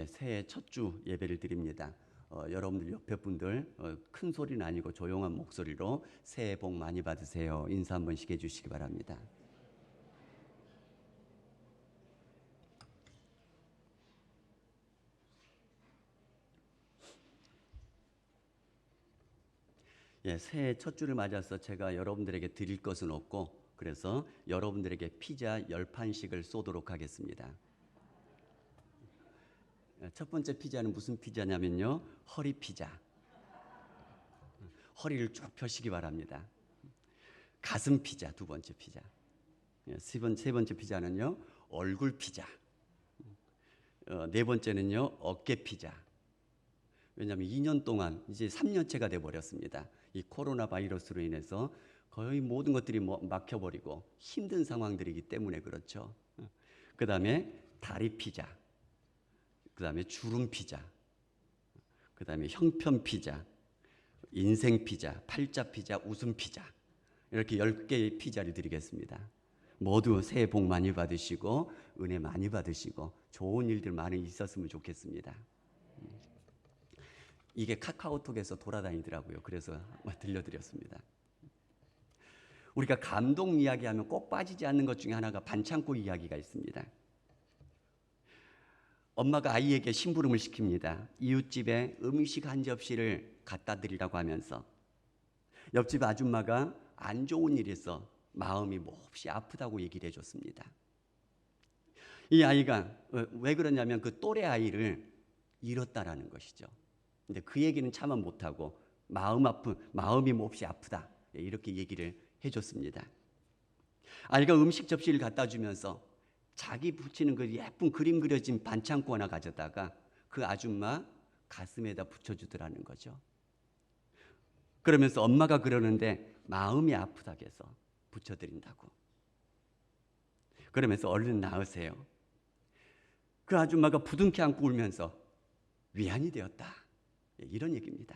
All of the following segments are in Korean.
새해 첫 주 예배를 드립니다. 여러분들 옆에 분들 큰 소리는 아니고 조용한 목소리로 새해 복 많이 받으세요. 인사 한 번씩 해주시기 바랍니다. 새해 첫 주를 맞아서 제가 여러분들에게 드릴 것은 없고, 그래서 여러분들에게 피자 10판씩을 쏘도록 하겠습니다. 첫 번째 피자는 무슨 피자냐면요, 허리 피자. 허리를 쭉 펴시기 바랍니다. 가슴 피자, 두 번째 피자. 세 번째 피자는요, 얼굴 피자. 네 번째는요, 어깨 피자. 왜냐하면 2년 동안 이제 3년째가 돼버렸습니다. 이 코로나 바이러스로 인해서 거의 모든 것들이 막혀버리고 힘든 상황들이기 때문에 그렇죠. 그 다음에 다리 피자, 그 다음에 주름 피자, 그 다음에 형편 피자, 인생 피자, 팔자 피자, 웃음 피자, 이렇게 10개의 피자를 드리겠습니다. 모두 새해 복 많이 받으시고 은혜 많이 받으시고 좋은 일들 많이 있었으면 좋겠습니다. 이게 카카오톡에서 돌아다니더라고요. 그래서 들려드렸습니다. 우리가 감동 이야기하면 꼭 빠지지 않는 것 중에 하나가 반창고 이야기가 있습니다. 엄마가 아이에게 심부름을 시킵니다. 이웃집에 음식 한 접시를 갖다 드리라고 하면서 옆집 아줌마가 안 좋은 일이 있어 마음이 몹시 아프다고 얘기를 해줬습니다. 이 아이가 왜 그러냐면 그 또래 아이를 잃었다라는 것이죠. 근데 그 얘기는 차마 못하고 마음이 몹시 아프다, 이렇게 얘기를 해줬습니다. 아이가 음식 접시를 갖다 주면서 자기 붙이는 그 예쁜 그림 그려진 반창고 하나 가져다가 그 아줌마 가슴에다 붙여주더라는 거죠. 그러면서 엄마가 그러는데 마음이 아프다고 해서 붙여드린다고. 그러면서 얼른 나으세요. 그 아줌마가 부둥켜 안고 울면서 위안이 되었다, 이런 얘기입니다.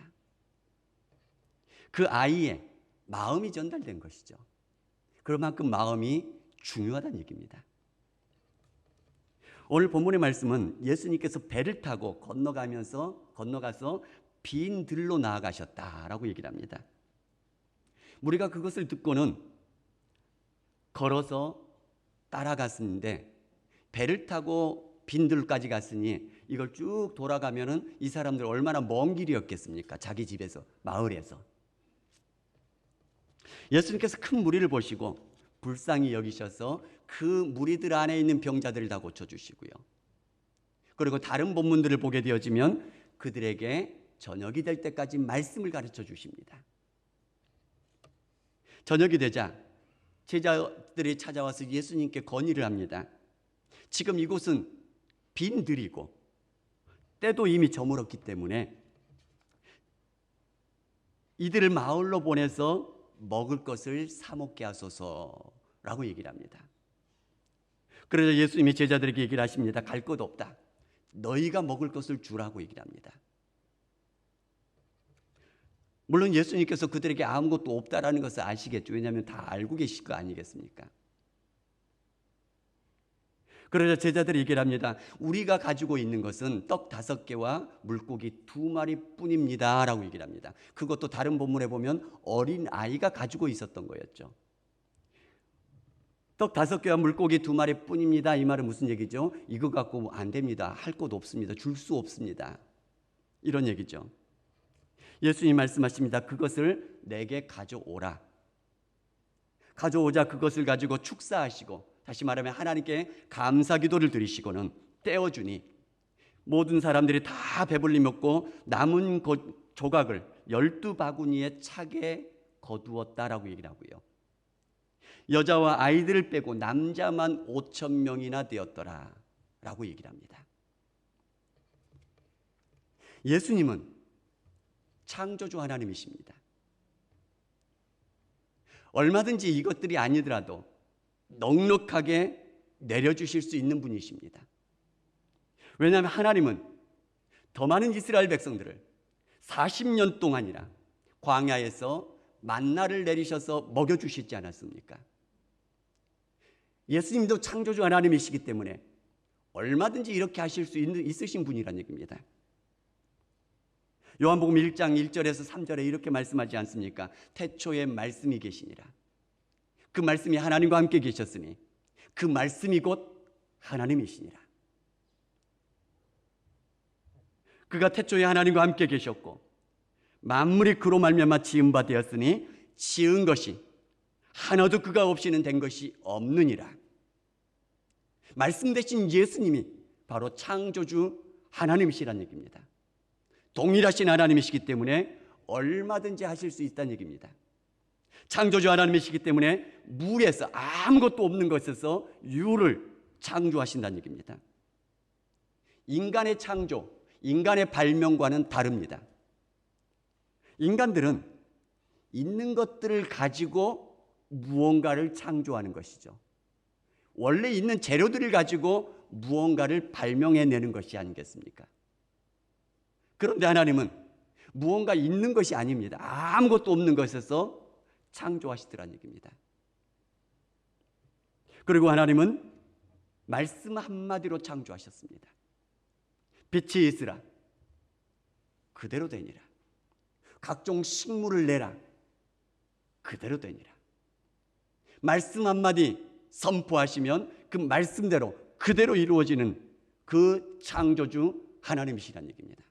그 아이의 마음이 전달된 것이죠. 그만큼 마음이 중요하다는 얘기입니다. 오늘 본문의 말씀은 예수님께서 배를 타고 건너가서 빈 들로 나아가셨다라고 얘기를 합니다. 우리가 그것을 듣고는 걸어서 따라갔는데 배를 타고 빈 들까지 갔으니 이걸 쭉 돌아가면은 이 사람들 얼마나 먼 길이었겠습니까? 자기 집에서, 마을에서. 예수님께서 큰 무리를 보시고 불쌍히 여기셔서 그 무리들 안에 있는 병자들을 다 고쳐주시고요. 그리고 다른 본문들을 보게 되어지면 그들에게 저녁이 될 때까지 말씀을 가르쳐 주십니다. 저녁이 되자 제자들이 찾아와서 예수님께 건의를 합니다. 지금 이곳은 빈 들이고 때도 이미 저물었기 때문에 이들을 마을로 보내서 먹을 것을 사 먹게 하소서라고 얘기를 합니다. 그래서 예수님이 제자들에게 얘기를 하십니다. 갈 것 없다, 너희가 먹을 것을 주라고 얘기를 합니다. 물론 예수님께서 그들에게 아무것도 없다라는 것을 아시겠죠. 왜냐하면 다 알고 계실 거 아니겠습니까? 그러자 제자들이 얘기를 합니다. 우리가 가지고 있는 것은 떡 5개와 물고기 2마리 뿐입니다 라고 얘기를 합니다. 그것도 다른 본문에 보면 어린 아이가 가지고 있었던 거였죠. 떡 5개와 물고기 2마리 뿐입니다. 이 말은 무슨 얘기죠? 이거 갖고 안 됩니다, 할 것도 없습니다, 줄 수 없습니다, 이런 얘기죠. 예수님 말씀하십니다. 그것을 내게 가져오라. 가져오자 그것을 가지고 축사하시고, 다시 말하면 하나님께 감사 기도를 드리시고는 떼어주니 모든 사람들이 다 배불리 먹고 남은 조각을 12바구니에 차게 거두었다라고 얘기를 하고요. 여자와 아이들을 빼고 남자만 5,000명이나 되었더라 라고 얘기를 합니다. 예수님은 창조주 하나님이십니다. 얼마든지 이것들이 아니더라도 넉넉하게 내려주실 수 있는 분이십니다. 왜냐하면 하나님은 더 많은 이스라엘 백성들을 40년 동안이나 광야에서 만나를 내리셔서 먹여주시지 않았습니까? 예수님도 창조주 하나님이시기 때문에 얼마든지 이렇게 하실 수 있으신 분이란 얘기입니다. 요한복음 1장 1절에서 3절에 이렇게 말씀하지 않습니까? 태초에 말씀이 계시니라. 그 말씀이 하나님과 함께 계셨으니 그 말씀이 곧 하나님이시니라. 그가 태초에 하나님과 함께 계셨고 만물이 그로 말미암아 지은 바 되었으니 지은 것이 하나도 그가 없이는 된 것이 없느니라. 말씀 되신 예수님이 바로 창조주 하나님이시란 얘기입니다. 동일하신 하나님이시기 때문에 얼마든지 하실 수 있다는 얘기입니다. 창조주 하나님이시기 때문에 무에서 아무것도 없는 것에서 유를 창조하신다는 얘기입니다. 인간의 창조, 인간의 발명과는 다릅니다. 인간들은 있는 것들을 가지고 무언가를 창조하는 것이죠. 원래 있는 재료들을 가지고 무언가를 발명해내는 것이 아니겠습니까? 그런데 하나님은 무언가 있는 것이 아닙니다. 아무것도 없는 것에서 창조하시더란 얘기입니다. 그리고 하나님은 말씀 한마디로 창조하셨습니다. 빛이 있으라 그대로 되니라. 각종 식물을 내라 그대로 되니라. 말씀 한마디 선포하시면 그 말씀대로 그대로 이루어지는 그 창조주 하나님이시란 얘기입니다.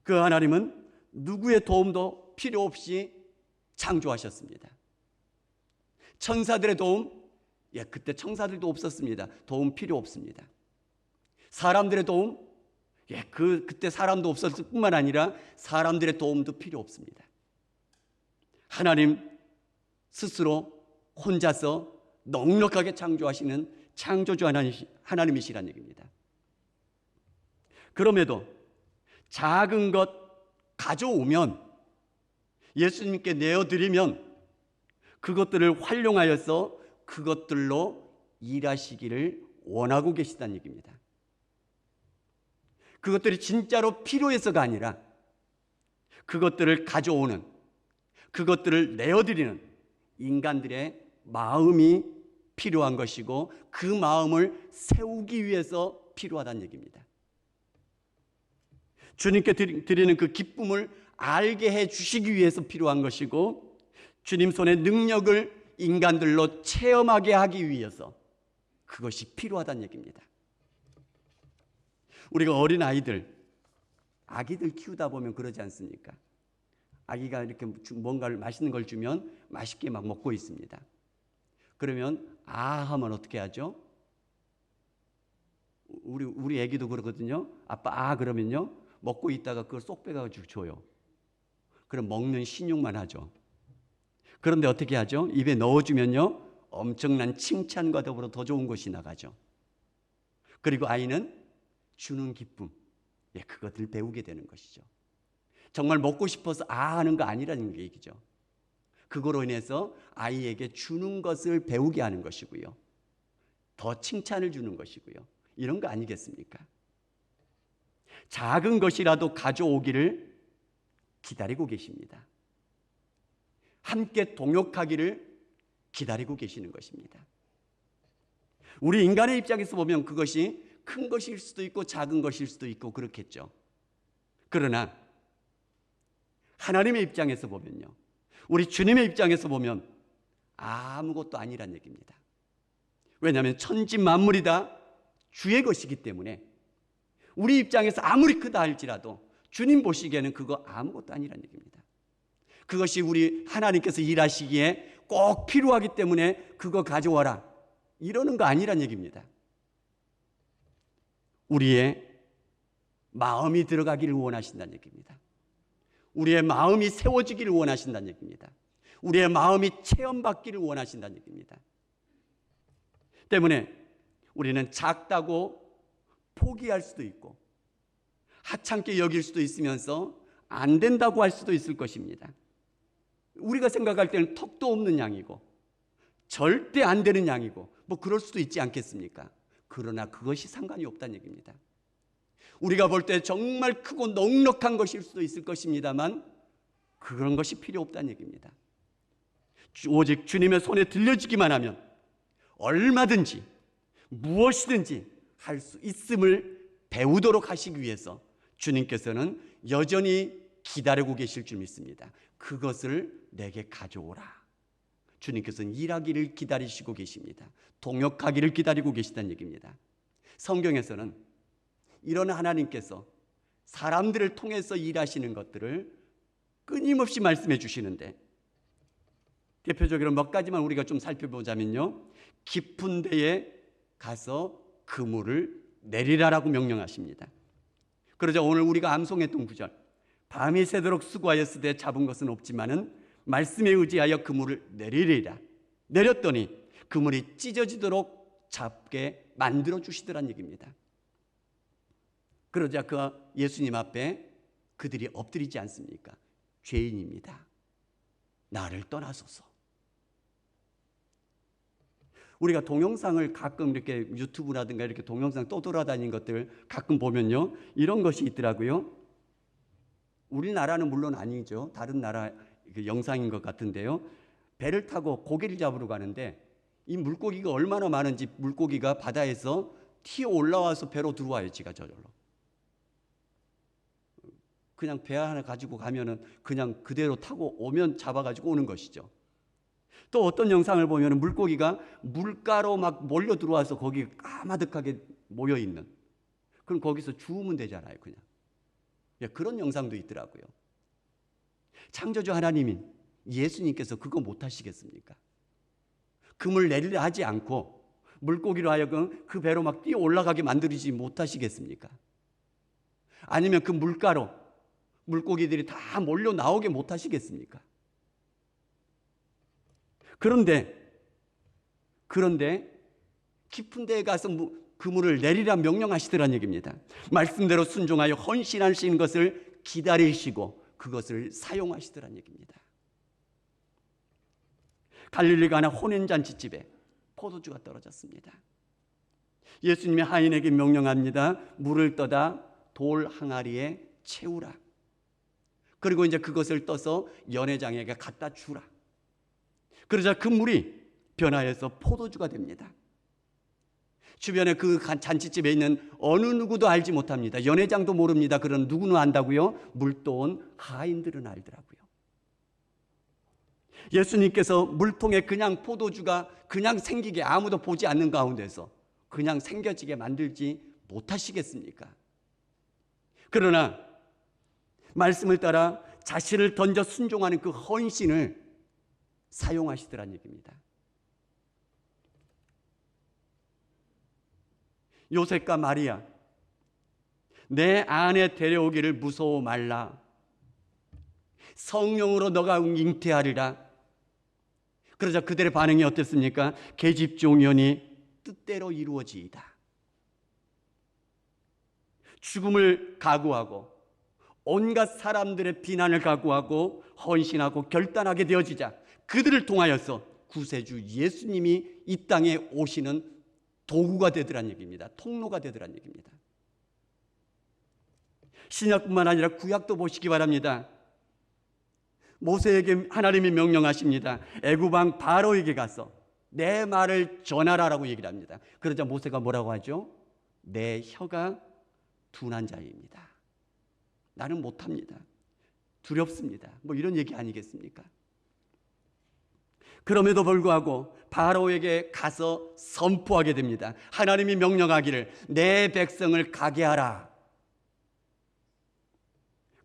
그 하나님은 누구의 도움도 필요 없이 창조하셨습니다. 천사들의 도움, 그때 천사들도 없었습니다. 도움 필요 없습니다. 사람들의 도움, 그때 사람도 없었을 뿐만 아니라 사람들의 도움도 필요 없습니다. 하나님 스스로 혼자서 넉넉하게 창조하시는 창조주 하나님이시란 얘기입니다. 그럼에도 작은 것 가져오면 예수님께 내어드리면 그것들을 활용하여서 그것들로 일하시기를 원하고 계시다는 얘기입니다. 그것들이 진짜로 필요해서가 아니라 그것들을 가져오는, 그것들을 내어드리는 인간들의 마음이 필요한 것이고 그 마음을 세우기 위해서 필요하다는 얘기입니다. 주님께 드리는 그 기쁨을 알게 해 주시기 위해서 필요한 것이고 주님 손의 능력을 인간들로 체험하게 하기 위해서 그것이 필요하다는 얘기입니다. 우리가 어린 아기들 키우다 보면 그러지 않습니까? 아기가 이렇게 뭔가를 맛있는 걸 주면 맛있게 막 먹고 있습니다. 그러면 하면 어떻게 하죠? 우리 아기도 그러거든요. 아빠 그러면요 먹고 있다가 그걸 쏙 빼가지고 줘요. 그럼 먹는 신용만 하죠. 그런데 어떻게 하죠? 입에 넣어주면요 엄청난 칭찬과 더불어 더 좋은 것이 나가죠. 그리고 아이는 주는 기쁨, 그것들을 배우게 되는 것이죠. 정말 먹고 싶어서 하는 거 아니라는 얘기죠. 그거로 인해서 아이에게 주는 것을 배우게 하는 것이고요. 더 칭찬을 주는 것이고요. 이런 거 아니겠습니까? 작은 것이라도 가져오기를 기다리고 계십니다. 함께 동역하기를 기다리고 계시는 것입니다. 우리 인간의 입장에서 보면 그것이 큰 것일 수도 있고 작은 것일 수도 있고 그렇겠죠. 그러나 하나님의 입장에서 보면요, 우리 주님의 입장에서 보면 아무것도 아니란 얘기입니다. 왜냐하면 천지 만물이 다 주의 것이기 때문에 우리 입장에서 아무리 크다 할지라도 주님 보시기에는 그거 아무것도 아니란 얘기입니다. 그것이 우리 하나님께서 일하시기에 꼭 필요하기 때문에 그거 가져와라 이러는 거 아니란 얘기입니다. 우리의 마음이 들어가기를 원하신다는 얘기입니다. 우리의 마음이 세워지기를 원하신다는 얘기입니다. 우리의 마음이 체험받기를 원하신다는 얘기입니다. 때문에 우리는 작다고 포기할 수도 있고 하찮게 여길 수도 있으면서 안 된다고 할 수도 있을 것입니다. 우리가 생각할 때는 턱도 없는 양이고 절대 안 되는 양이고 그럴 수도 있지 않겠습니까? 그러나 그것이 상관이 없다는 얘기입니다. 우리가 볼 때 정말 크고 넉넉한 것일 수도 있을 것입니다만 그런 것이 필요 없다는 얘기입니다. 오직 주님의 손에 들려지기만 하면 얼마든지 무엇이든지 할 수 있음을 배우도록 하시기 위해서 주님께서는 여전히 기다리고 계실 줄 믿습니다. 그것을 내게 가져오라. 주님께서는 일하기를 기다리시고 계십니다. 동역하기를 기다리고 계시다는 얘기입니다. 성경에서는 이런 하나님께서 사람들을 통해서 일하시는 것들을 끊임없이 말씀해 주시는데, 대표적으로 몇 가지만 우리가 좀 살펴보자면요, 깊은 데에 가서 그물을 내리라라고 명령하십니다. 그러자 오늘 우리가 암송했던 구절, 밤이 새도록 수고하였으되 잡은 것은 없지만은 말씀에 의지하여 그물을 내리리라. 내렸더니 그물이 찢어지도록 잡게 만들어 주시더란 얘기입니다. 그러자 그 예수님 앞에 그들이 엎드리지 않습니까? 죄인입니다. 나를 떠나소서. 우리가 동영상을 가끔 이렇게 유튜브라든가 이렇게 동영상 떠돌아다니는 것들 가끔 보면요, 이런 것이 있더라고요. 우리나라는 물론 아니죠. 다른 나라 영상인 것 같은데요. 배를 타고 고기를 잡으러 가는데 이 물고기가 얼마나 많은지 물고기가 바다에서 튀어 올라와서 배로 들어와요. 지가 저절로. 그냥 배 하나 가지고 가면은 그냥 그대로 타고 오면 잡아가지고 오는 것이죠. 또 어떤 영상을 보면 물고기가 물가로 막 몰려 들어와서 거기 까마득하게 모여 있는, 그럼 거기서 주우면 되잖아요, 그냥. 그런 영상도 있더라고요. 창조주 하나님인 예수님께서 그거 못 하시겠습니까? 그물 내리려 하지 않고 물고기로 하여금 그 배로 막 뛰어 올라가게 만들지 못하시겠습니까? 아니면 그 물가로 물고기들이 다 몰려 나오게 못하시겠습니까? 그런데 깊은 데에 가서 그물을 내리라 명령하시더란 얘기입니다. 말씀대로 순종하여 헌신하시는 것을 기다리시고 그것을 사용하시더란 얘기입니다. 갈릴리 가나 혼인잔치집에 포도주가 떨어졌습니다. 예수님이 하인에게 명령합니다. 물을 떠다 돌 항아리에 채우라. 그리고 이제 그것을 떠서 연회장에게 갖다 주라. 그러자 그 물이 변화해서 포도주가 됩니다. 주변에 그 잔치집에 있는 어느 누구도 알지 못합니다. 연회장도 모릅니다. 그런 누구는 안다고요? 물도온 하인들은 알더라고요. 예수님께서 물통에 그냥 포도주가 그냥 생기게 아무도 보지 않는 가운데서 그냥 생겨지게 만들지 못하시겠습니까? 그러나 말씀을 따라 자신을 던져 순종하는 그 헌신을 사용하시더란 얘기입니다. 요셉과 마리아, 내 아내 데려오기를 무서워 말라. 성령으로 너가 잉태하리라. 그러자 그들의 반응이 어땠습니까? 계집종연이 뜻대로 이루어지이다. 죽음을 각오하고 온갖 사람들의 비난을 각오하고 헌신하고 결단하게 되어지자 그들을 통하여서 구세주 예수님이 이 땅에 오시는 도구가 되더란 얘기입니다. 통로가 되더란 얘기입니다. 신약뿐만 아니라 구약도 보시기 바랍니다. 모세에게 하나님이 명령하십니다. 애굽 왕 바로에게 가서 내 말을 전하라라고 얘기를 합니다. 그러자 모세가 뭐라고 하죠? 내 혀가 둔한 자입니다. 나는 못합니다. 두렵습니다. 뭐 이런 얘기 아니겠습니까? 그럼에도 불구하고 바로에게 가서 선포하게 됩니다. 하나님이 명령하기를 내 백성을 가게 하라.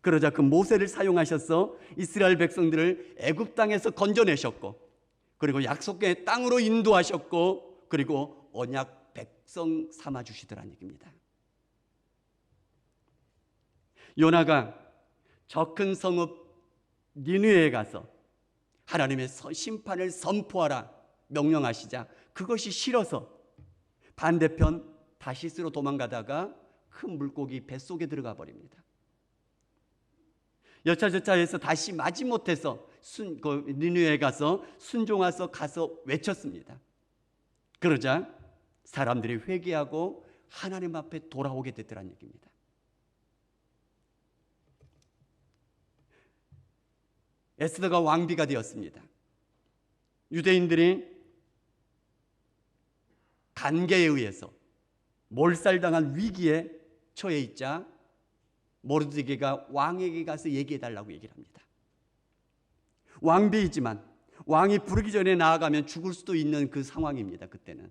그러자 그 모세를 사용하셔서 이스라엘 백성들을 애굽 땅에서 건져내셨고, 그리고 약속의 땅으로 인도하셨고, 그리고 언약 백성 삼아 주시더란 얘기입니다. 요나가 저 큰 성읍 니느웨에 가서 하나님의 심판을 선포하라 명령하시자 그것이 싫어서 반대편 다시스로 도망가다가 큰 물고기 뱃속에 들어가 버립니다. 여차저차해서 다시 마지못해서 니느웨에 가서 순종해서 가서 외쳤습니다. 그러자 사람들이 회개하고 하나님 앞에 돌아오게 됐더란 얘기입니다. 에스더가 왕비가 되었습니다. 유대인들이 관계에 의해서 몰살당한 위기에 처해 있자 모르드게가 왕에게 가서 얘기해달라고 얘기를 합니다. 왕비이지만 왕이 부르기 전에 나아가면 죽을 수도 있는 그 상황입니다. 그때는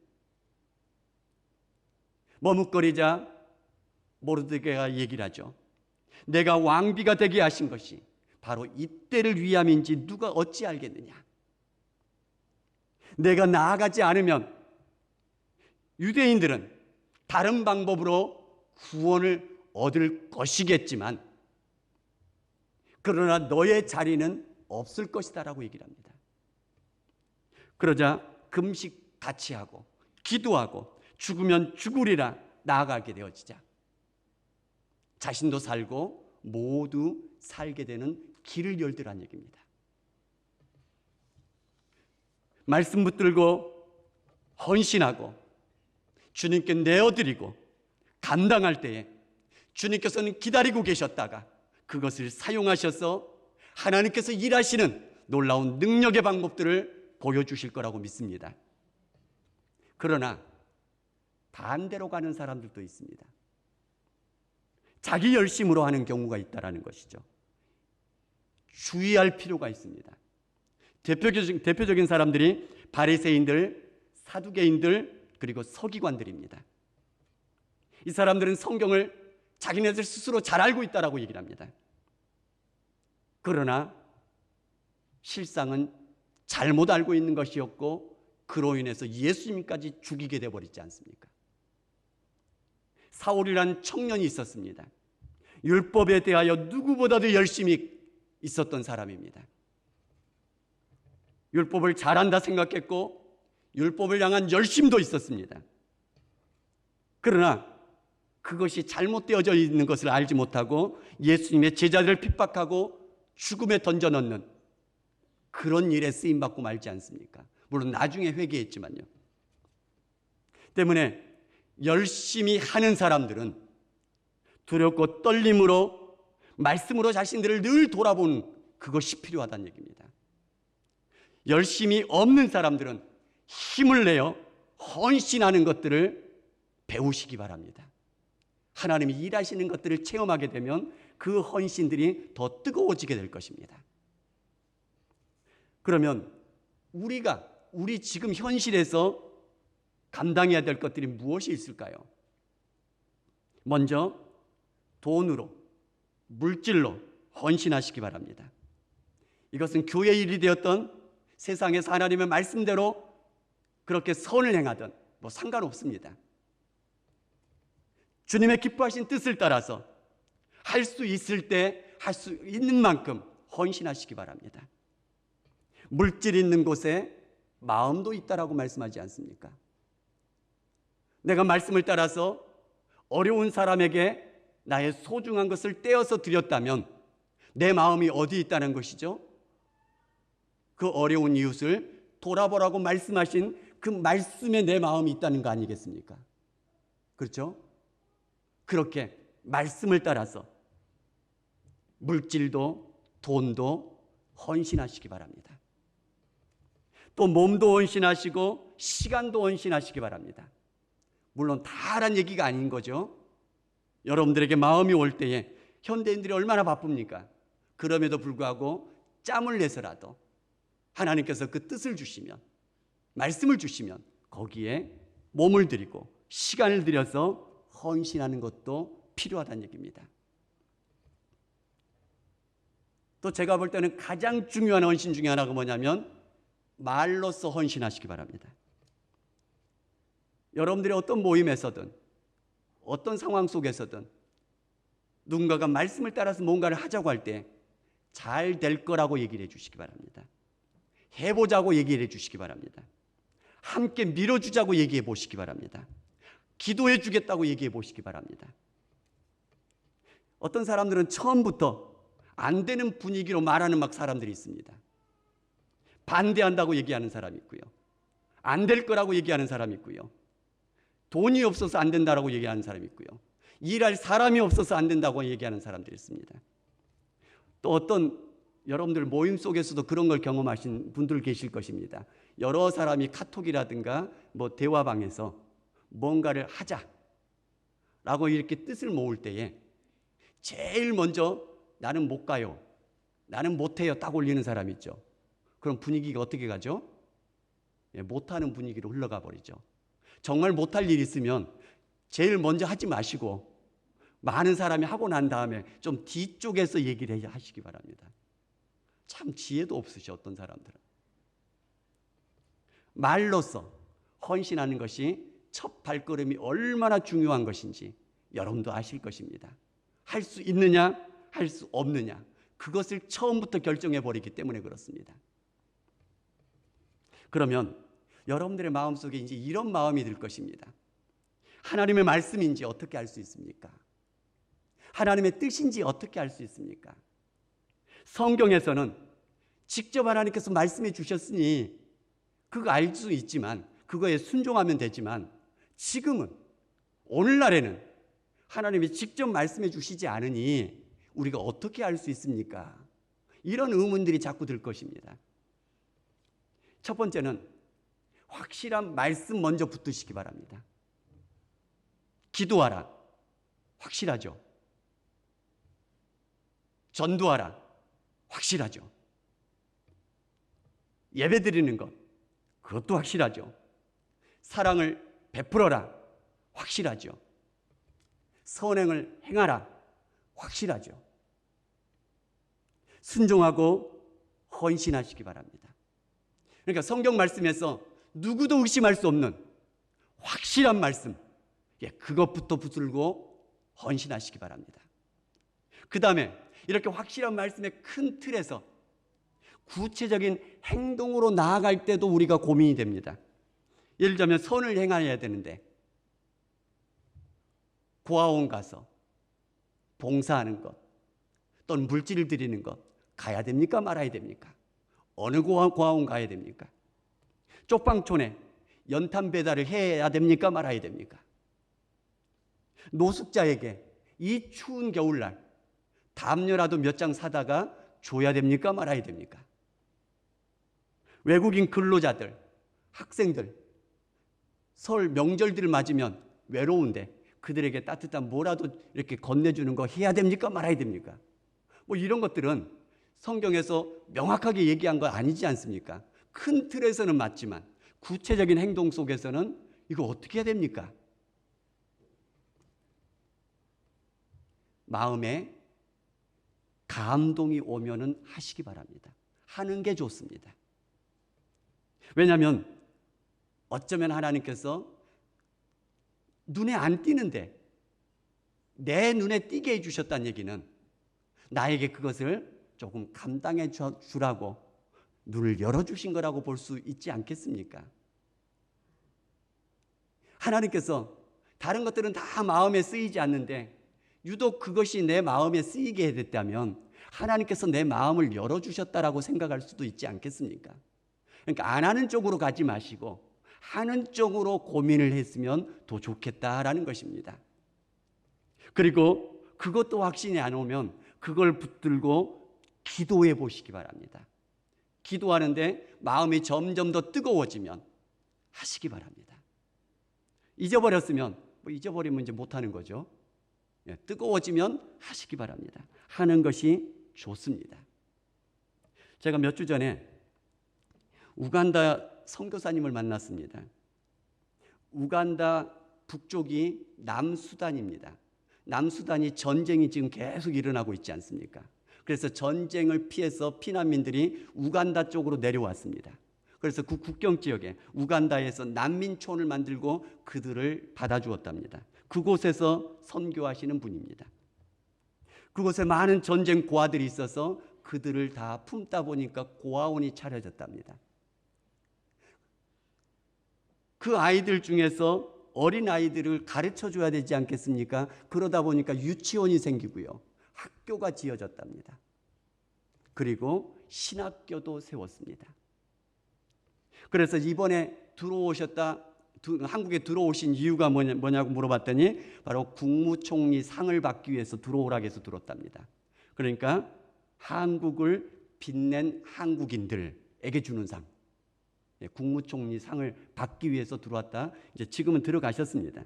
머뭇거리자 모르드게가 얘기를 하죠. 내가 왕비가 되게 하신 것이 바로 이때를 위함인지 누가 어찌 알겠느냐. 내가 나아가지 않으면 유대인들은 다른 방법으로 구원을 얻을 것이겠지만 그러나 너의 자리는 없을 것이다 라고 얘기를 합니다. 그러자 금식 같이 하고 기도하고 죽으면 죽으리라 나아가게 되어지자 자신도 살고 모두 살게 되는 길을 열더란 얘기입니다. 말씀 붙들고 헌신하고 주님께 내어드리고 감당할 때에 주님께서는 기다리고 계셨다가 그것을 사용하셔서 하나님께서 일하시는 놀라운 능력의 방법들을 보여주실 거라고 믿습니다. 그러나 반대로 가는 사람들도 있습니다. 자기 열심으로 하는 경우가 있다는 것이죠. 주의할 필요가 있습니다. 대표적인 사람들이 바리새인들, 사두개인들, 그리고 서기관들입니다. 이 사람들은 성경을 자기네들 스스로 잘 알고 있다라고 얘기를 합니다. 그러나 실상은 잘못 알고 있는 것이었고 그로 인해서 예수님까지 죽이게 되어버리지 않습니까? 사울이란 청년이 있었습니다. 율법에 대하여 누구보다도 열심히 있었던 사람입니다. 율법을 잘한다 생각했고 율법을 향한 열심도 있었습니다. 그러나 그것이 잘못되어져 있는 것을 알지 못하고 예수님의 제자들을 핍박하고 죽음에 던져넣는 그런 일에 쓰임받고 말지 않습니까? 물론 나중에 회개했지만요. 때문에 열심히 하는 사람들은 두렵고 떨림으로 말씀으로 자신들을 늘 돌아보는 그것이 필요하다는 얘기입니다. 열심히 없는 사람들은 힘을 내어 헌신하는 것들을 배우시기 바랍니다. 하나님이 일하시는 것들을 체험하게 되면 그 헌신들이 더 뜨거워지게 될 것입니다. 그러면 우리 지금 현실에서 감당해야 될 것들이 무엇이 있을까요? 먼저 돈으로, 물질로 헌신하시기 바랍니다. 이것은 교회 일이 되었던 세상에서 하나님의 말씀대로 그렇게 선을 행하던 상관없습니다. 주님의 기뻐하신 뜻을 따라서 할 수 있을 때 할 수 있는 만큼 헌신하시기 바랍니다. 물질 있는 곳에 마음도 있다라고 말씀하지 않습니까? 내가 말씀을 따라서 어려운 사람에게 나의 소중한 것을 떼어서 드렸다면 내 마음이 어디 있다는 것이죠? 그 어려운 이웃을 돌아보라고 말씀하신 그 말씀에 내 마음이 있다는 거 아니겠습니까? 그렇죠? 그렇게 말씀을 따라서 물질도 돈도 헌신하시기 바랍니다. 또 몸도 헌신하시고 시간도 헌신하시기 바랍니다. 물론 다 하란 얘기가 아닌 거죠. 여러분들에게 마음이 올 때에 현대인들이 얼마나 바쁩니까? 그럼에도 불구하고 짬을 내서라도 하나님께서 그 뜻을 주시면, 말씀을 주시면 거기에 몸을 들이고 시간을 들여서 헌신하는 것도 필요하다는 얘기입니다. 또 제가 볼 때는 가장 중요한 헌신 중에 하나가 뭐냐면 말로써 헌신하시기 바랍니다. 여러분들이 어떤 모임에서든 어떤 상황 속에서든 누군가가 말씀을 따라서 뭔가를 하자고 할 때 잘 될 거라고 얘기를 해주시기 바랍니다. 해보자고 얘기를 해주시기 바랍니다. 함께 밀어주자고 얘기해 보시기 바랍니다. 기도해 주겠다고 얘기해 보시기 바랍니다. 어떤 사람들은 처음부터 안 되는 분위기로 말하는 사람들이 있습니다. 반대한다고 얘기하는 사람이 있고요. 안 될 거라고 얘기하는 사람이 있고요. 돈이 없어서 안 된다라고 얘기하는 사람이 있고요. 일할 사람이 없어서 안 된다고 얘기하는 사람들이 있습니다. 또 어떤 여러분들 모임 속에서도 그런 걸 경험하신 분들 계실 것입니다. 여러 사람이 카톡이라든가 대화방에서 뭔가를 하자라고 이렇게 뜻을 모을 때에 제일 먼저 나는 못 가요, 나는 못해요 딱 올리는 사람 있죠. 그럼 분위기가 어떻게 가죠? 못하는 분위기로 흘러가 버리죠. 정말 못할 일 있으면 제일 먼저 하지 마시고 많은 사람이 하고 난 다음에 좀 뒤쪽에서 얘기를 하시기 바랍니다. 참 지혜도 없으셔 어떤 사람들은. 말로써 헌신하는 것이 첫 발걸음이 얼마나 중요한 것인지 여러분도 아실 것입니다. 할 수 있느냐 할 수 없느냐 그것을 처음부터 결정해 버리기 때문에 그렇습니다. 그러면 여러분들의 마음속에 이제 이런 마음이 들 것입니다. 하나님의 말씀인지 어떻게 알 수 있습니까? 하나님의 뜻인지 어떻게 알 수 있습니까? 성경에서는 직접 하나님께서 말씀해 주셨으니 그거 알 수 있지만 그거에 순종하면 되지만 지금은 오늘날에는 하나님이 직접 말씀해 주시지 않으니 우리가 어떻게 알 수 있습니까? 이런 의문들이 자꾸 들 것입니다. 첫 번째는 확실한 말씀 먼저 붙드시기 바랍니다. 기도하라. 확실하죠. 전도하라. 확실하죠. 예배드리는 것. 그것도 확실하죠. 사랑을 베풀어라. 확실하죠. 선행을 행하라. 확실하죠. 순종하고 헌신하시기 바랍니다. 그러니까 성경 말씀에서 누구도 의심할 수 없는 확실한 말씀, 그것부터 붙들고 헌신하시기 바랍니다. 그 다음에 이렇게 확실한 말씀의 큰 틀에서 구체적인 행동으로 나아갈 때도 우리가 고민이 됩니다. 예를 들면 선을 행해야 되는데 고아원 가서 봉사하는 것 또는 물질을 드리는 것 가야 됩니까? 말아야 됩니까? 어느 고아원 가야 됩니까? 쪽방촌에 연탄 배달을 해야 됩니까? 말아야 됩니까? 노숙자에게 이 추운 겨울날 담요라도 몇 장 사다가 줘야 됩니까? 말아야 됩니까? 외국인 근로자들, 학생들 설 명절들을 맞으면 외로운데 그들에게 따뜻한 뭐라도 이렇게 건네주는 거 해야 됩니까? 말아야 됩니까? 뭐 이런 것들은 성경에서 명확하게 얘기한 거 아니지 않습니까? 큰 틀에서는 맞지만 구체적인 행동 속에서는 이거 어떻게 해야 됩니까? 마음에 감동이 오면은 하시기 바랍니다. 하는 게 좋습니다. 왜냐하면 어쩌면 하나님께서 눈에 안 띄는데 내 눈에 띄게 해주셨다는 얘기는 나에게 그것을 조금 감당해 주라고 눈을 열어주신 거라고 볼 수 있지 않겠습니까? 하나님께서 다른 것들은 다 마음에 쓰이지 않는데 유독 그것이 내 마음에 쓰이게 됐다면 하나님께서 내 마음을 열어주셨다라고 생각할 수도 있지 않겠습니까? 그러니까 안 하는 쪽으로 가지 마시고 하는 쪽으로 고민을 했으면 더 좋겠다라는 것입니다. 그리고 그것도 확신이 안 오면 그걸 붙들고 기도해 보시기 바랍니다. 기도하는데 마음이 점점 더 뜨거워지면 하시기 바랍니다. 잊어버렸으면 잊어버리면 이제 못하는 거죠. 뜨거워지면 하시기 바랍니다. 하는 것이 좋습니다. 제가 몇 주 전에 우간다 선교사님을 만났습니다. 우간다 북쪽이 남수단입니다. 남수단이 전쟁이 지금 계속 일어나고 있지 않습니까? 그래서 전쟁을 피해서 피난민들이 우간다 쪽으로 내려왔습니다. 그래서 그 국경 지역에 우간다에서 난민촌을 만들고 그들을 받아주었답니다. 그곳에서 선교하시는 분입니다. 그곳에 많은 전쟁 고아들이 있어서 그들을 다 품다 보니까 고아원이 차려졌답니다. 그 아이들 중에서 어린 아이들을 가르쳐 줘야 되지 않겠습니까? 그러다 보니까 유치원이 생기고요. 학교가 지어졌답니다. 그리고 신학교도 세웠습니다. 그래서 이번에 한국에 들어오신 이유가 뭐냐고 물어봤더니 바로 국무총리 상을 받기 위해서 들어오라고 해서 들었답니다. 그러니까 한국을 빛낸 한국인들에게 주는 상. 국무총리 상을 받기 위해서 들어왔다. 이제 지금은 들어가셨습니다.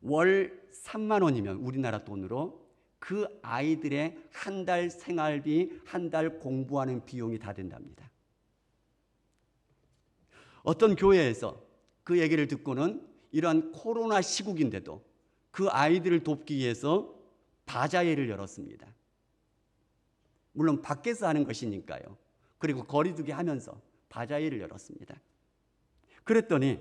월 3만 원이면 우리나라 돈으로 그 아이들의 한 달 생활비, 한 달 공부하는 비용이 다 된답니다. 어떤 교회에서 그 얘기를 듣고는 이러한 코로나 시국인데도 그 아이들을 돕기 위해서 바자회를 열었습니다. 물론 밖에서 하는 것이니까요. 그리고 거리두기 하면서 바자회를 열었습니다. 그랬더니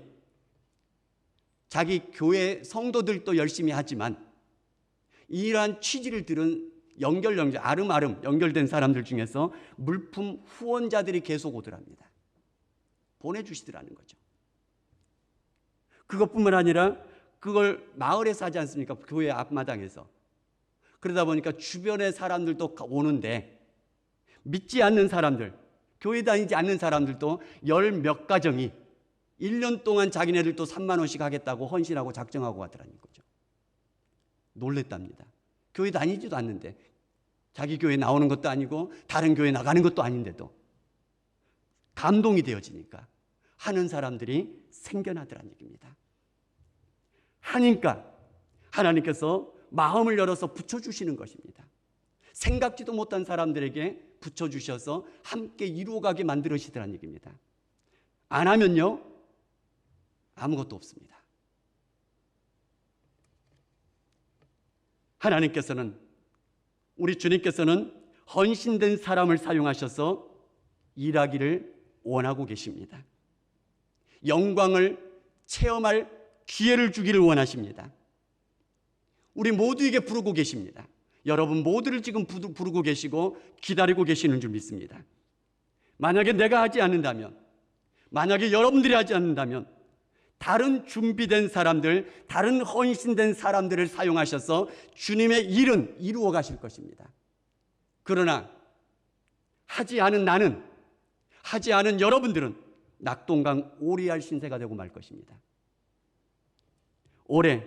자기 교회 성도들도 열심히 하지만 이러한 취지를 들은 아름아름 연결된 사람들 중에서 물품 후원자들이 계속 오더랍니다. 보내주시더라는 거죠. 그것뿐만 아니라 그걸 마을에서 하지 않습니까? 교회 앞마당에서. 그러다 보니까 주변의 사람들도 오는데 믿지 않는 사람들, 교회 다니지 않는 사람들도 열 몇 가정이 1년 동안 자기네들도 3만 원씩 하겠다고 헌신하고 작정하고 하더라는 거죠. 놀랬답니다. 교회 다니지도 않는데, 자기 교회 나오는 것도 아니고 다른 교회 나가는 것도 아닌데도 감동이 되어지니까 하는 사람들이 생겨나더라는 얘기입니다. 하니까 하나님께서 마음을 열어서 붙여주시는 것입니다. 생각지도 못한 사람들에게 붙여주셔서 함께 이루어가게 만들으시더라는 얘기입니다. 안 하면요, 아무것도 없습니다. 하나님께서는, 우리 주님께서는 헌신된 사람을 사용하셔서 일하기를 원하고 계십니다. 영광을 체험할 기회를 주기를 원하십니다. 우리 모두에게 부르고 계십니다. 여러분 모두를 지금 부르고 계시고 기다리고 계시는 줄 믿습니다. 만약에 내가 하지 않는다면, 만약에 여러분들이 하지 않는다면 다른 준비된 사람들, 다른 헌신된 사람들을 사용하셔서 주님의 일은 이루어 가실 것입니다. 그러나 하지 않은 나는, 하지 않은 여러분들은 낙동강 오리알 신세가 되고 말 것입니다. 올해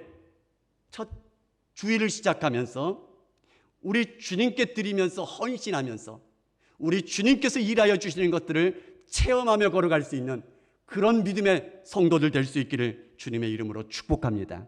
첫 주일을 시작하면서 우리 주님께 드리면서 헌신하면서 우리 주님께서 일하여 주시는 것들을 체험하며 걸어갈 수 있는 그런 믿음의 성도들 될 수 있기를 주님의 이름으로 축복합니다.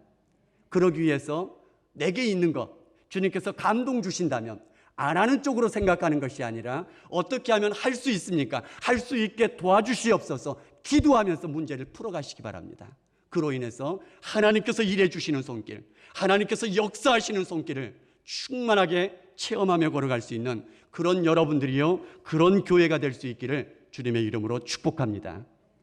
그러기 위해서 내게 있는 것, 주님께서 감동 주신다면 안 하는 쪽으로 생각하는 것이 아니라 어떻게 하면 할 수 있습니까? 할 수 있게 도와주시옵소서 기도하면서 문제를 풀어가시기 바랍니다. 그로 인해서 하나님께서 일해 주시는 손길, 하나님께서 역사하시는 손길을 충만하게 체험하며 걸어갈 수 있는 그런 여러분들이요, 그런 교회가 될 수 있기를 주님의 이름으로 축복합니다.